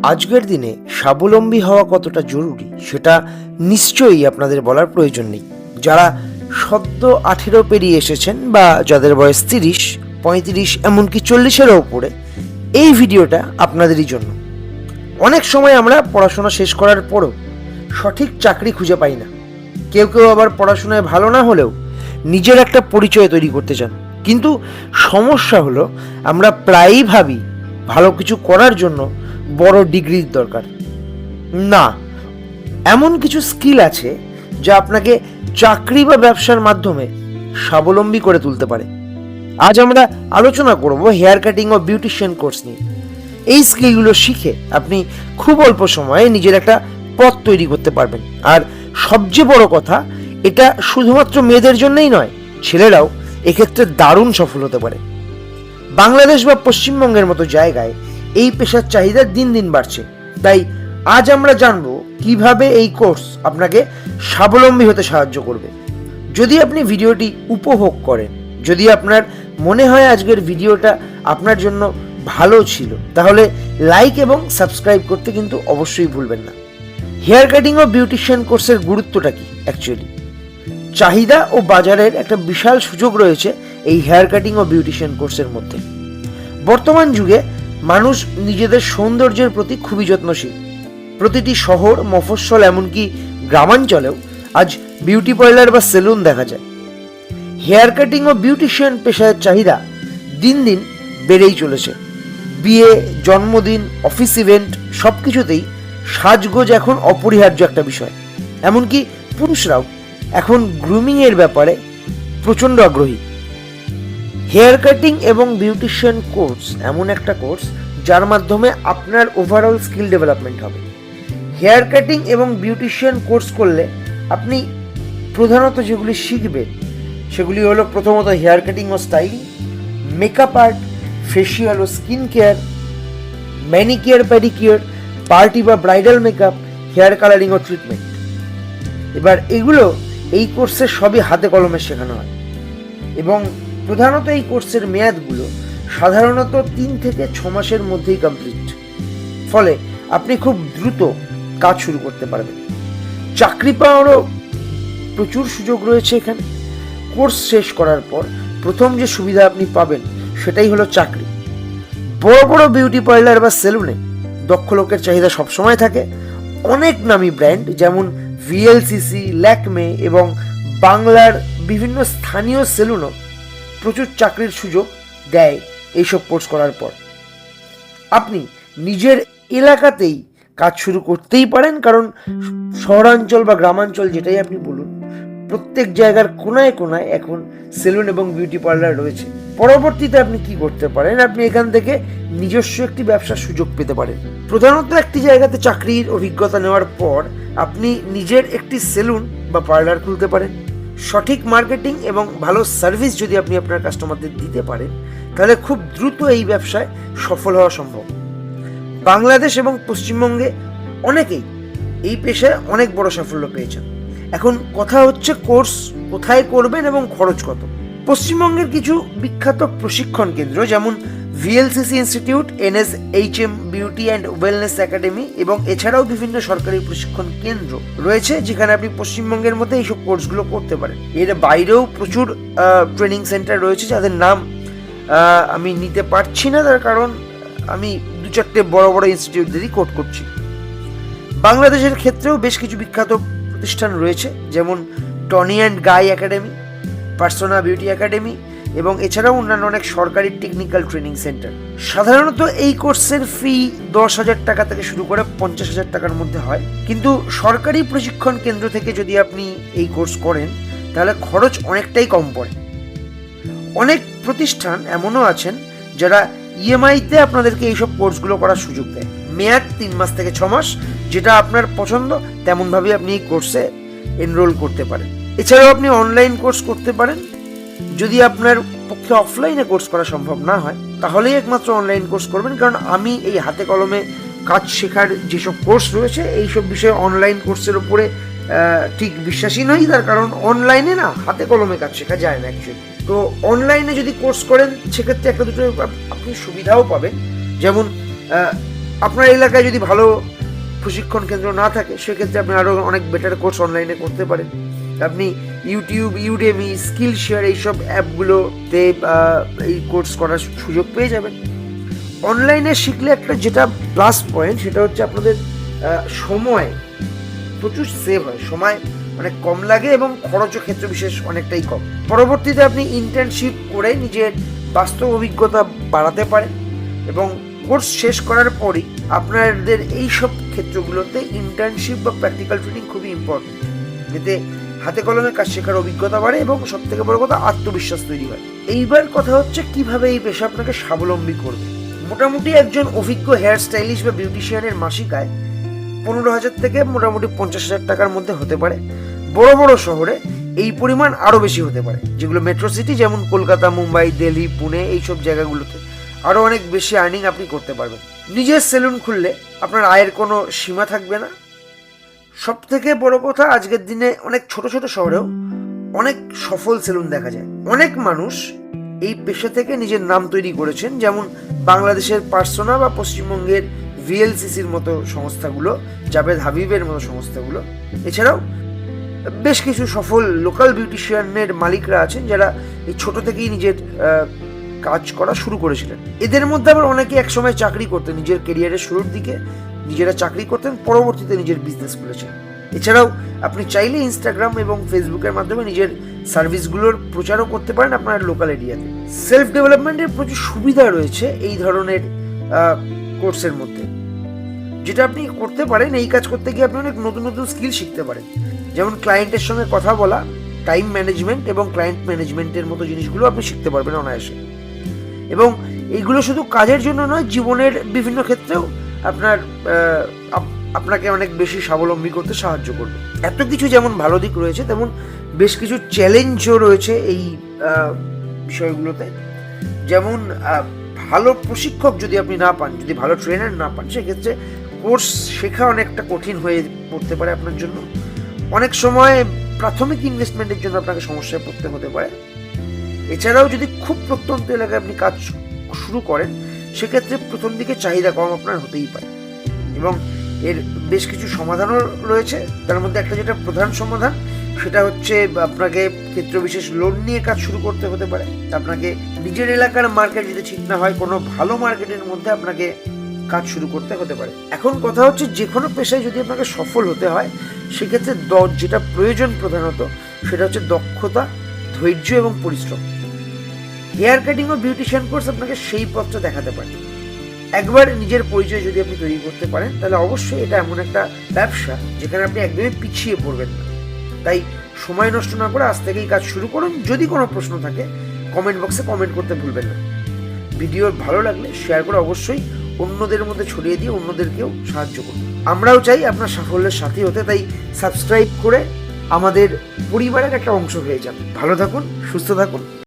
আজকের দিনে স্বাবলম্বী হওয়া কতটা জরুরি সেটা নিশ্চয়ই আপনাদের বলার প্রয়োজন নেই। যারা সদ্য 18 পেরিয়ে এসেছেন বা যাদের বয়স 30, 35 এমনকি 40-এরও ওপরে, এই ভিডিওটা আপনাদেরই জন্য। অনেক সময় আমরা পড়াশোনা শেষ করার পরও সঠিক চাকরি খুঁজে পাই না। কেউ কেউ আবার পড়াশোনায় ভালো না হলেও নিজের একটা পরিচয় তৈরি করতে চান। কিন্তু সমস্যা হলো আমরা প্রায়ই ভাবি ভালো কিছু করার জন্য বড় ডিগ্রির দরকার। না, এমন কিছু স্কিল আছে যা আপনাকে চাকরি বা ব্যবসার মাধ্যমে স্বাবলম্বী করে তুলতে পারে। আজ আমরা আলোচনা করব হেয়ার কাটিং ও বিউটিশিয়ান কোর্স নিয়ে। এই স্কিলগুলো শিখে আপনি খুব অল্প সময়ে নিজের একটা পথ তৈরি করতে পারবেন। আর সবচেয়ে বড় কথা, এটা শুধুমাত্র মেয়েদের জন্যই নয়, ছেলেরাও এক্ষেত্রে দারুণ সফল হতে পারে। বাংলাদেশ বা পশ্চিমবঙ্গের মতো জায়গায় এই পেশার চাহিদা দিন দিন বাড়ছে। তাই আজ আমরা জানবো কিভাবে এই কোর্স আপনাকে স্বাবলম্বী হতে সাহায্য করবে। যদি আপনি ভিডিওটি উপভোগ করেন, যদি আপনার মনে হয় আজকের ভিডিওটা আপনার জন্য ভালো ছিল, তাহলে লাইক এবং সাবস্ক্রাইব করতে কিন্তু অবশ্যই ভুলবেন না। হেয়ার কাটিং ও বিউটিশিয়ান কোর্সের গুরুত্বটা কি অ্যাকচুয়ালি? চাহিদা ও বাজারের একটা বিশাল সুযোগ রয়েছে এই হেয়ার কাটিং ও বিউটিশিয়ান কোর্সের মধ্যে। বর্তমান যুগে মানুষ নিজেদের সৌন্দর্যের প্রতি খুবই যত্নশীল। প্রতিটি শহর, মফস্বল, এমনকি গ্রামাঞ্চলেও আজ বিউটি পার্লার বা সেলুন দেখা যায়। হেয়ার কাটিং ও বিউটিশিয়ান পেশার চাহিদা দিন দিন বেড়েই চলেছে। বিয়ে, জন্মদিন, অফিস ইভেন্ট সবকিছুতেই সাজগোজ এখন অপরিহার্য একটা বিষয়। এমনকি পুরুষরাও এখন গ্রুমিং এর ব্যাপারে প্রচণ্ড আগ্রহী। হেয়ার কাটিং এবং বিউটিশিয়ান কোর্স এমন একটা কোর্স যার মাধ্যমে আপনার ওভারঅল স্কিল ডেভেলপমেন্ট হবে। হেয়ার কাটিং এবং বিউটিশিয়ান কোর্স করলে আপনি প্রধানত যেগুলি শিখবেন সেগুলি হলো, প্রথমত হেয়ার কাটিং ও স্টাইলিং, মেকআপ আর্ট, ফেসিয়াল ও স্কিন কেয়ার, ম্যানিকিয়ার, প্যাডিকিয়ার, পার্টি বা ব্রাইডাল মেকআপ, হেয়ার কালারিং ও ট্রিটমেন্ট। এবার এগুলো এই কোর্সে সবই হাতে কলমে শেখানো হয় এবং প্রধানত এই কোর্সের মেয়াদগুলো সাধারণত 3 থেকে 6 মাসের মধ্যেই কমপ্লিট। ফলে আপনি খুব দ্রুত কাজ শুরু করতে পারবেন। চাকরি পাওয়ারও প্রচুর সুযোগ রয়েছে এখানে। কোর্স শেষ করার পর প্রথম যে সুবিধা আপনি পাবেন সেটাই হলো চাকরি। বড় বড় বিউটি পার্লার বা সেলুনে দক্ষ লোকের চাহিদা সবসময় থাকে। অনেক নামী ব্র্যান্ড যেমন ভিএলসিসি, ল্যাকমে এবং বাংলার বিভিন্ন স্থানীয় সেলুনও প্রচুর চাকরির সুযোগ দেয় এইসব কোর্স করার পর। আপনি নিজের এলাকাতেই কাজ শুরু করতেই পারেন, কারণ শহরাঞ্চল বা গ্রামাঞ্চল যেটাই আপনি বলুন, প্রত্যেক জায়গার কোনায় কোনায় এখন সেলুন এবং বিউটি পার্লার রয়েছে। পরবর্তীতে আপনি কি করতে পারেন, আপনি এখান থেকে নিজস্ব একটি ব্যবসার সুযোগ পেতে পারেন। প্রধানত একটি জায়গাতে চাকরির অভিজ্ঞতা নেওয়ার পর আপনি নিজের একটি সেলুন বা পার্লার খুলতে পারেন। সঠিক মার্কেটিং এবং ভালো সার্ভিস যদি আপনি আপনার কাস্টমারদের দিতে পারেন, তাহলে খুব দ্রুত এই ব্যবসায় সফল হওয়া সম্ভব। বাংলাদেশ এবং পশ্চিমবঙ্গে অনেকেই এই পেশায় অনেক বড় সাফল্য পেয়েছেন। এখন কথা হচ্ছে কোর্স কোথায় করবেন এবং খরচ কত। পশ্চিমবঙ্গের কিছু বিখ্যাত প্রশিক্ষণ কেন্দ্র যেমন VLCC institute, NSHM beauty and wellness academy এবং এছাড়াও বিভিন্ন সরকারি প্রশিক্ষণ কেন্দ্র রয়েছে যেখানে আপনি পশ্চিমবঙ্গের মধ্যে এইসব কোর্সগুলো করতে পারেন। এর বাইরেও প্রচুর ট্রেনিং সেন্টার রয়েছে যাদের নাম আমি নিতে পারছি না, তার কারণ আমি 2-4টে বড় বড় ইনস্টিটিউটদেরই কোট করছি। বাংলাদেশের ক্ষেত্রেও বেশ কিছু বিখ্যাত প্রতিষ্ঠান রয়েছে যেমন Tony and guy academy, persona beauty academy এবং এছাড়াও অন্যান্য অনেক সরকারি টেকনিক্যাল ট্রেনিং সেন্টার। সাধারণত এই কোর্সের ফি 10,000 টাকা থেকে শুরু করে 50,000 টাকার মধ্যে হয়, কিন্তু সরকারি প্রশিক্ষণ কেন্দ্র থেকে যদি আপনি এই কোর্স করেন তাহলে খরচ অনেকটাই কম পড়ে। অনেক প্রতিষ্ঠান এমনও আছেন যারা ইএমআইতে আপনাদেরকে এইসব কোর্সগুলো করার সুযোগ দেয়। মেয়াদ 3 মাস থেকে 6 মাস, যেটা আপনার পছন্দ তেমনভাবে আপনি এই কোর্সে এনরোল করতে পারেন। এছাড়াও আপনি অনলাইন কোর্স করতে পারেন। যদি আপনার পক্ষে অফলাইনে কোর্স করা সম্ভব না হয় তাহলেই একমাত্র অনলাইন কোর্স করবেন, কারণ আমি এই হাতে কলমে কাজ শেখার যেসব কোর্স রয়েছে এইসব বিষয়ে অনলাইন কোর্সের উপরে ঠিক বিশ্বাসী নই। তার কারণ অনলাইনে না হাতে কলমে কাজ শেখা যায় না অ্যাকচুয়ালি। তো অনলাইনে যদি কোর্স করেন সেক্ষেত্রে একটা দুটো আপনি সুবিধাও পাবেন, যেমন আপনার এলাকায় যদি ভালো প্রশিক্ষণ কেন্দ্র না থাকে সেক্ষেত্রে আপনি আরও অনেক বেটার কোর্স অনলাইনে করতে পারেন। আপনি ইউটিউব, ইউডেমি, স্কিল শেয়ার এইসব অ্যাপগুলোতে এই কোর্স করার সুযোগ পেয়ে যাবেন। অনলাইনে শিখলে একটা যেটা প্লাস পয়েন্ট সেটা হচ্ছে আপনাদের সময় প্রচুর সেভ হয়, সময় অনেক কম লাগে এবং খরচও ক্ষেত্র বিশেষ অনেকটাই কম। পরবর্তীতে আপনি ইন্টার্নশিপ করে নিজের বাস্তব অভিজ্ঞতা বাড়াতে পারেন এবং কোর্স শেষ করার পরই আপনাদের এই সব ক্ষেত্রগুলোতে ইন্টার্নশিপ বা প্র্যাকটিক্যাল ট্রেনিং খুবই ইম্পর্টেন্ট। এতে হাতে কলমে কাজ শেখার অভিজ্ঞতা বাড়ে এবং সব থেকে বড় কথা আত্মবিশ্বাস তৈরি হয়। এইবার কথা হচ্ছে কিভাবে এই পেশা আপনাকে স্বাবলম্বী করবে। মোটামুটি একজন অভিজ্ঞ হেয়ার স্টাইলিস্ট বা বিউটিশিয়ানের মাসিক আয় 15,000 থেকে মোটামুটি 50,000 টাকার মধ্যে হতে পারে। বড় বড় শহরে এই পরিমাণ আরও বেশি হতে পারে, যেগুলো মেট্রো সিটি যেমন কলকাতা, মুম্বাই, দিল্লি, পুনে এইসব জায়গাগুলোতে আরও অনেক বেশি আর্নিং আপনি করতে পারবেন। নিজের সেলুন খুললে আপনার আয়ের কোনো সীমা থাকবে না। সব থেকে বড় কথা, আজকের দিনে অনেক ছোট ছোট শহরেও অনেক সফল সেলুন দেখা যায়। অনেক মানুষ এই পেশা থেকে নিজের নাম তৈরি করেছেন, যেমন বাংলাদেশের পার্সোনা বা পশ্চিমবঙ্গের ভিএলসিসির মতো সংস্থাগুলো, জাভেদ হাবিবের মতো সংস্থাগুলো। এছাড়াও বেশ কিছু সফল লোকাল বিউটিশিয়ানের মালিকরা আছেন যারা এই ছোট থেকেই নিজের কাজ করা শুরু করেছিলেন। এদের মধ্যে আবার অনেকে একসময় চাকরি করতেন, নিজের কেরিয়ারের শুরুর দিকে নিজেরা চাকরি করতেন, পরবর্তীতে নিজের বিজনেস খুলেছেন। এছাড়াও আপনি চাইলে ইনস্টাগ্রাম এবং ফেসবুকের মাধ্যমে নিজের সার্ভিসগুলোর প্রচারও করতে পারেন আপনার লোকাল এরিয়াতে। সেলফ ডেভেলপমেন্টের প্রচুর সুবিধা রয়েছে এই ধরনের কোর্সের মধ্যে। যেটা আপনি করতে পারেন, এই কাজ করতে গিয়ে আপনি অনেক নতুন নতুন স্কিল শিখতে পারেন, যেমন ক্লায়েন্টের সঙ্গে কথা বলা, টাইম ম্যানেজমেন্ট এবং ক্লায়েন্ট ম্যানেজমেন্টের মতো জিনিসগুলো আপনি শিখতে পারবেন অনায়াসে। এবং এইগুলো শুধু কাজের জন্য নয়, জীবনের বিভিন্ন ক্ষেত্রেও আপনাকে অনেক বেশি স্বাবলম্বী করতে সাহায্য করবে। এত কিছু যেমন ভালো দিক রয়েছে, তেমন বেশ কিছু চ্যালেঞ্জও রয়েছে এই বিষয়গুলোতে। যেমন ভালো প্রশিক্ষক যদি আপনি না পান, যদি ভালো ট্রেনার না পান, সেক্ষেত্রে কোর্স শেখা অনেকটা কঠিন হয়ে পড়তে পারে আপনার জন্য। অনেক সময় প্রাথমিক ইনভেস্টমেন্টের জন্য আপনাকে সমস্যায় পড়তে হতে পারে। এছাড়াও যদি খুব প্রত্যন্ত এলাকায় আপনি কাজ শুরু করেন, সেক্ষেত্রে প্রথম দিকে চাহিদা কম আপনার হতেই পারে। এবং এর বেশ কিছু সমাধানও রয়েছে। তার মধ্যে একটা যেটা প্রধান সমাধান, সেটা হচ্ছে আপনাকে ক্ষেত্র বিশেষ লোন নিয়ে কাজ শুরু করতে হতে পারে। আপনাকে নিজের এলাকার মার্কেট যদি ঠিক না হয়, কোনো ভালো মার্কেটের মধ্যে আপনাকে কাজ শুরু করতে হতে পারে। এখন কথা হচ্ছে, যে কোনো পেশায় যদি আপনাকে সফল হতে হয়, সেক্ষেত্রে যেটা প্রয়োজন প্রধানত সেটা হচ্ছে দক্ষতা, ধৈর্য এবং পরিশ্রম। হেয়ার কাটিং ও বিউটিশিয়ান কোর্স আপনাকে সেই পথটা দেখাতে পারে। একবার নিজের পরিচয় যদি আপনি তৈরি করতে পারেন, তাহলে অবশ্যই এটা এমন একটা ব্যবসা যেখানে আপনি একদমই পিছিয়ে পড়বেন না। তাই সময় নষ্ট না করে আজ থেকেই কাজ শুরু করুন। যদি কোনো প্রশ্ন থাকে কমেন্ট বক্সে কমেন্ট করতে ভুলবেন না। ভিডিও ভালো লাগলে শেয়ার করে অবশ্যই অন্যদের মধ্যে ছড়িয়ে দিয়ে অন্যদেরকেও সাহায্য করুন। আমরাও চাই আপনার সাফল্যের সাথী হতে, তাই সাবস্ক্রাইব করে আমাদের পরিবারের একটা অংশ হয়ে যান। ভালো থাকুন, সুস্থ থাকুন।